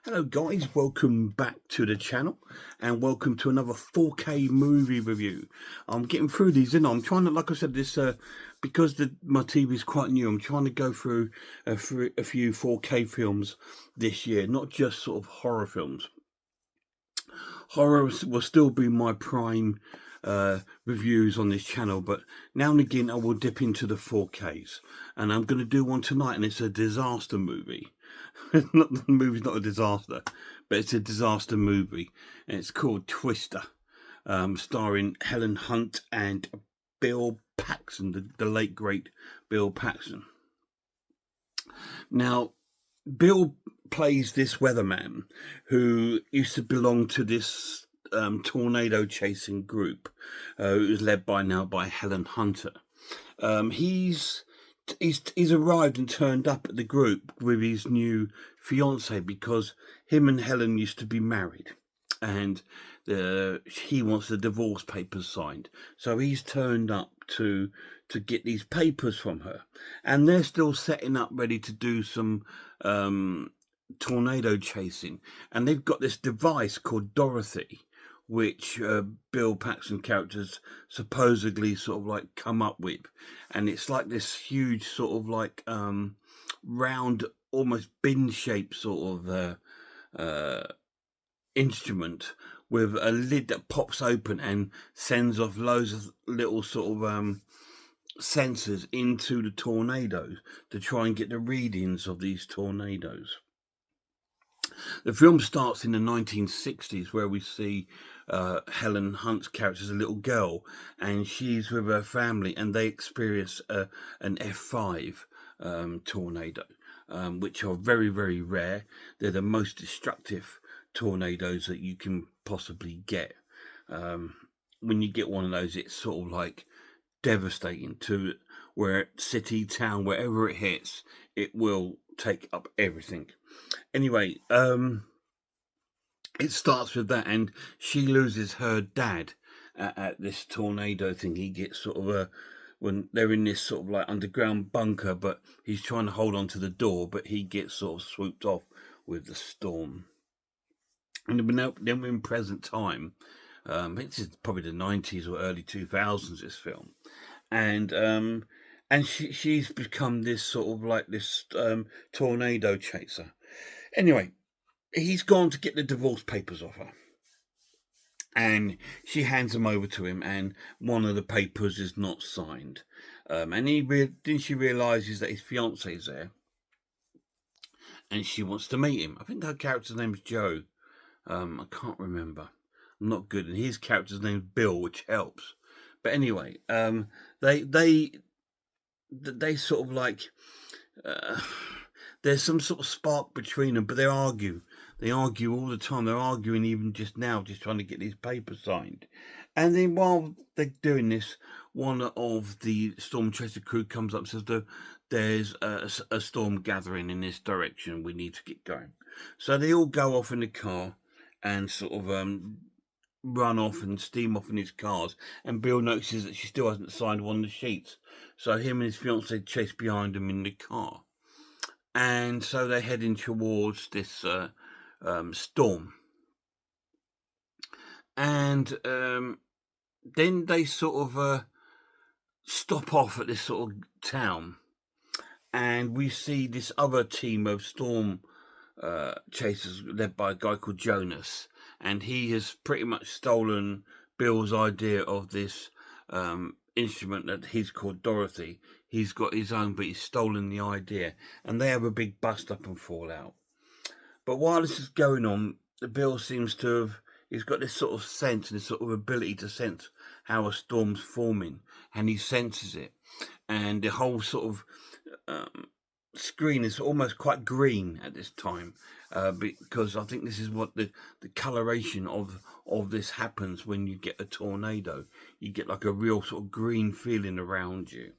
Hello guys, welcome back to the channel and welcome to another 4K movie review. I'm getting through these, I'm trying to, like I said, because my TV is quite new, I'm trying to go through a few 4K films this year, not just sort of horror films. Horror will still be my prime reviews on this channel, but now and again I will dip into the 4Ks, and I'm going to do one tonight, and it's a disaster movie. The movie's not a disaster, but it's a disaster movie, and it's called Twister, starring Helen Hunt and Bill Paxton, the late great Bill Paxton. Now, Bill plays this weatherman who used to belong to this tornado chasing group, who is led by Helen Hunter. He's arrived and turned up at the group with his new fiance because him and Helen used to be married, and he wants the divorce papers signed. So he's turned up to get these papers from her, and they're still setting up ready to do some tornado chasing, and they've got this device called Dorothy, which Bill Paxton characters supposedly sort of like come up with, and it's like this huge sort of like round, almost bin-shaped sort of instrument with a lid that pops open and sends off loads of little sort of sensors into the tornadoes to try and get the readings of these tornadoes. The film starts in the 1960s, where we see Helen Hunt's character as a little girl, and she's with her family, and they experience an F5 tornado, which are very, very rare. They're the most destructive tornadoes that you can possibly get. When you get one of those, it's sort of like devastating to where city, town, wherever it hits, it will take up everything. Anyway, it starts with that, and she loses her dad at this tornado thing. He gets sort of when they're in this sort of like underground bunker, but he's trying to hold on to the door, but he gets sort of swooped off with the storm. And then we're in present time. It's probably the 90s or early 2000s, this film. And she's become this sort of like this tornado chaser. Anyway, he's gone to get the divorce papers off her, and she hands them over to him, and one of the papers is not signed. And then she realizes that his fiance is there, and she wants to meet him. I think her character's name is Joe. I can't remember. I'm not good, and his character's name is Bill, which helps. But anyway, they sort of like there's some sort of spark between them, but they argue. They argue all the time. They're arguing even just now, just trying to get these papers signed. And then while they're doing this, one of the storm chaser crew comes up and says, there's a storm gathering in this direction. We need to get going. So they all go off in the car and sort of run off and steam off in his cars. And Bill notices that she still hasn't signed one of the sheets. So him and his fiance chase behind him in the car. And so they're heading towards this storm. And then they sort of stop off at this sort of town. And we see this other team of storm chasers led by a guy called Jonas. And he has pretty much stolen Bill's idea of this instrument that he's called Dorothy. He's got his own, but he's stolen the idea, and they have a big bust up and fall out. But while this is going on, Bill seems to have, he's got this sort of sense and this sort of ability to sense how a storm's forming, and he senses it. And the whole sort of screen is almost quite green at this time, because I think this is what the coloration of this happens when you get a tornado. You get like a real sort of green feeling around you.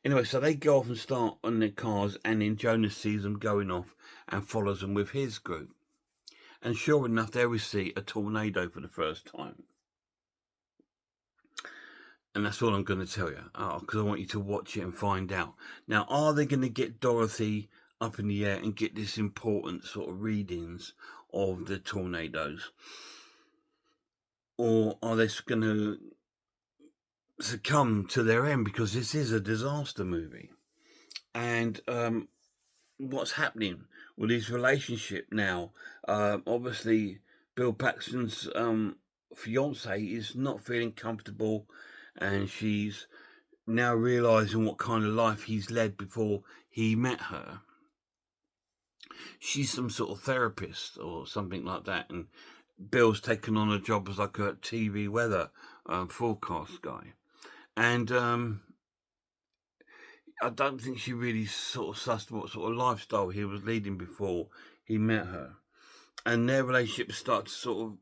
Anyway, so they go off and start on their cars, and then Jonas sees them going off and follows them with his group. And sure enough, there we see a tornado for the first time. And that's all I'm going to tell you, because I want you to watch it and find out. Now, are they going to get Dorothy up in the air and get this important sort of readings of the tornadoes? Or are they going to succumb to their end, because this is a disaster movie? And what's happening with his relationship now? Obviously, Bill Paxton's fiance is not feeling comfortable, and she's now realizing what kind of life he's led before he met her. She's some sort of therapist or something like that, and Bill's taken on a job as like a TV weather forecast guy. And I don't think she really sort of sussed what sort of lifestyle he was leading before he met her. And their relationship started to sort of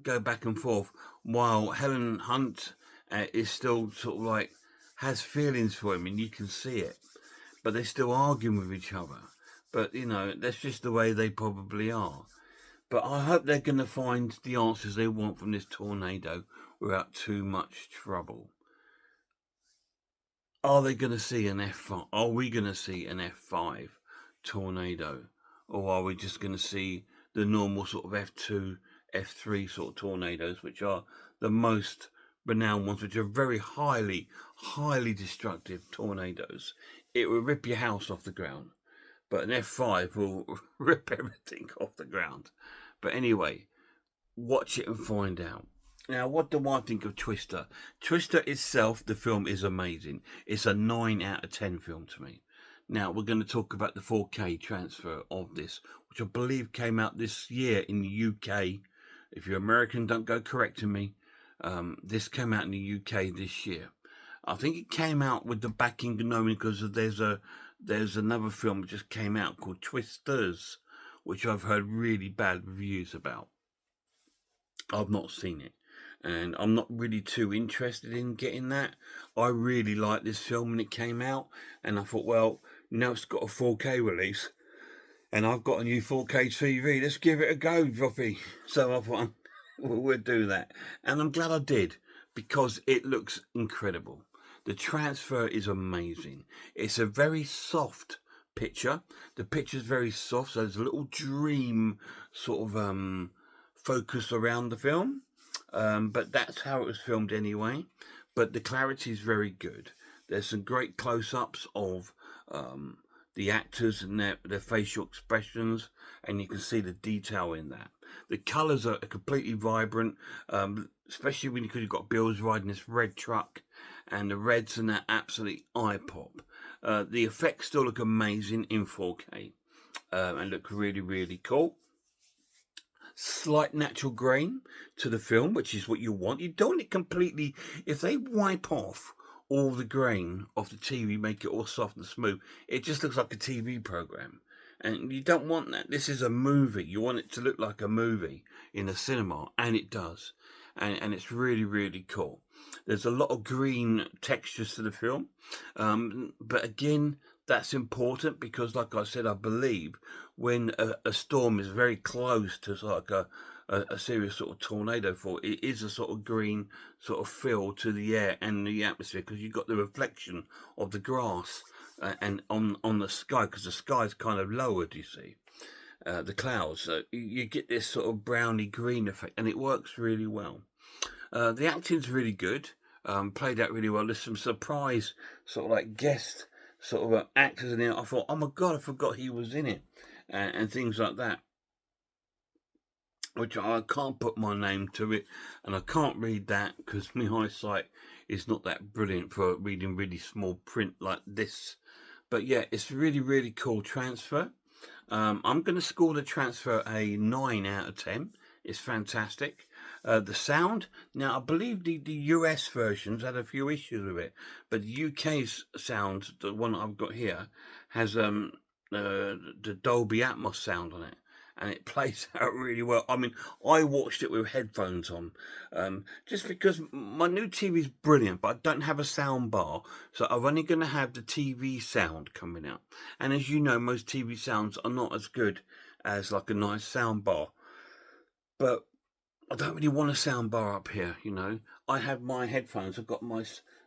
go back and forth, while Helen Hunt is still sort of like has feelings for him, and you can see it. But they're still arguing with each other. But, you know, that's just the way they probably are. But I hope they're going to find the answers they want from this tornado without too much trouble. Are they going to see an F5? Are we going to see an F5 tornado? Or are we just going to see the normal sort of F2, F3 sort of tornadoes, which are the most renowned ones, which are very highly destructive tornadoes? It will rip your house off the ground. But an F5 will rip everything off the ground. But anyway, watch it and find out. Now, what do I think of Twister? Twister itself, the film is amazing. It's a 9 out of 10 film to me. Now, we're going to talk about the 4K transfer of this, which I believe came out this year in the UK. If you're American, don't go correcting me. This came out in the UK this year. I think it came out with the backing, knowing because there's another film that just came out called Twisters, which I've heard really bad reviews about. I've not seen it, and I'm not really too interested in getting that. I really liked this film when it came out, and I thought, well, now it's got a 4K release, and I've got a new 4K TV. Let's give it a go, Joffy. So I thought, we'll do that. And I'm glad I did, because it looks incredible. The transfer is amazing. It's a very soft picture. The picture's very soft, so there's a little dream sort of focus around the film. But that's how it was filmed anyway. But the clarity is very good. There's some great close-ups of the actors and their facial expressions, and you can see the detail in that. The colours are completely vibrant, especially when you've got Bill's riding this red truck, and the reds and that absolutely eye pop. The effects still look amazing in 4K and look really, really cool. Slight natural grain to the film, which is what you want. You don't want it completely. If they wipe off all the grain off the TV, make it all soft and smooth, it just looks like a TV program. And you don't want that. This is a movie. You want it to look like a movie in a cinema, and it does. And it's really, really cool. There's a lot of green textures to the film. But again, that's important because, like I said, I believe when a storm is very close to like a serious sort of tornado fall, it is a sort of green sort of feel to the air and the atmosphere, because you've got the reflection of the grass and on the sky, because the sky's kind of lowered, you see, the clouds. You get this sort of browny green effect, and it works really well. The acting's really good, played out really well. There's some surprise sort of like guest sort of actors in it. I thought, oh my God, I forgot he was in it, and things like that, which I can't put my name to it, and I can't read that because my eyesight is not that brilliant for reading really small print like this. But yeah, it's really, really cool transfer. I'm going to score the transfer a 9 out of 10. It's fantastic. The sound, now I believe the US versions had a few issues with it, but the UK's sound, the one I've got here, has the Dolby Atmos sound on it, and it plays out really well. I mean, I watched it with headphones on, just because my new TV is brilliant, but I don't have a sound bar, so I'm only going to have the TV sound coming out. And as you know, most TV sounds are not as good as like a nice sound bar. But I don't really want a sound bar up here, you know. I have my headphones. I've got my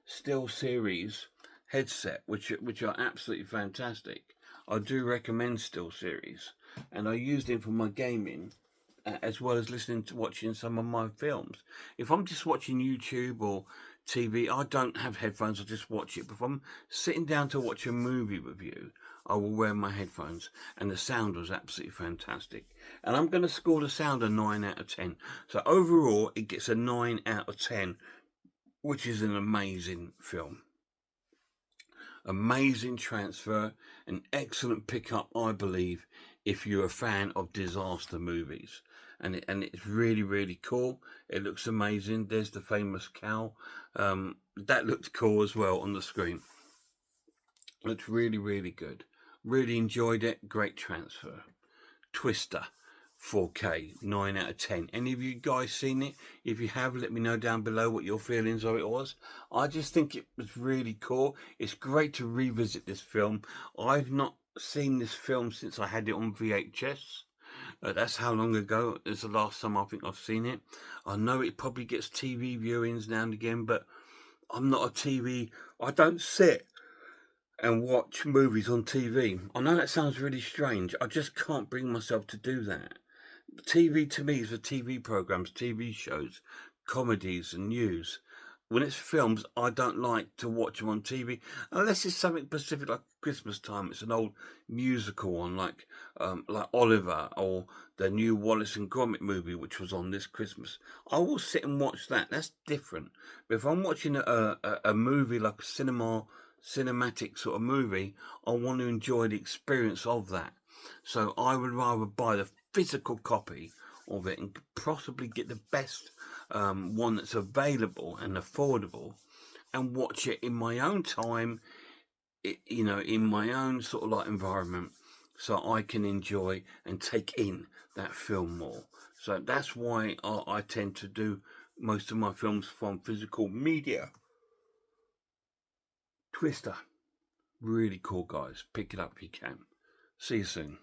SteelSeries headset, which are absolutely fantastic. I do recommend SteelSeries, and I use them for my gaming, as well as listening to watching some of my films. If I'm just watching YouTube or TV, I don't have headphones, I just watch it. But if I'm sitting down to watch a movie with you, I will wear my headphones, and the sound was absolutely fantastic. And I'm going to score the sound a 9 out of 10. So overall, it gets a 9 out of 10, which is an amazing film. Amazing transfer, an excellent pickup, I believe, if you're a fan of disaster movies. And it's really, really cool. It looks amazing. There's the famous cow. That looks cool as well on the screen. Looks really, really good. Really enjoyed it. Great transfer. Twister, 4K, 9 out of 10. Any of you guys seen it? If you have, let me know down below what your feelings of it was. I just think it was really cool. It's great to revisit this film. I've not seen this film since I had it on VHS. That's how long ago. It's the last time I think I've seen it. I know it probably gets TV viewings now and again, but I'm not a TV. I don't sit and watch movies on TV. I know that sounds really strange. I just can't bring myself to do that. TV to me is for TV programs, TV shows, comedies and news. When it's films, I don't like to watch them on TV unless it's something specific like Christmas time. It's an old musical one like Oliver or the new Wallace and Gromit movie, which was on this Christmas. I will sit and watch that. That's different. But if I'm watching a movie like a cinematic sort of movie, I want to enjoy the experience of that. So I would rather buy the physical copy of it and possibly get the best one that's available and affordable, and watch it in my own time, in my own sort of like environment, so I can enjoy and take in that film more. So that's why I tend to do most of my films from physical media. Twister, really cool, guys. Pick it up if you can. See you soon.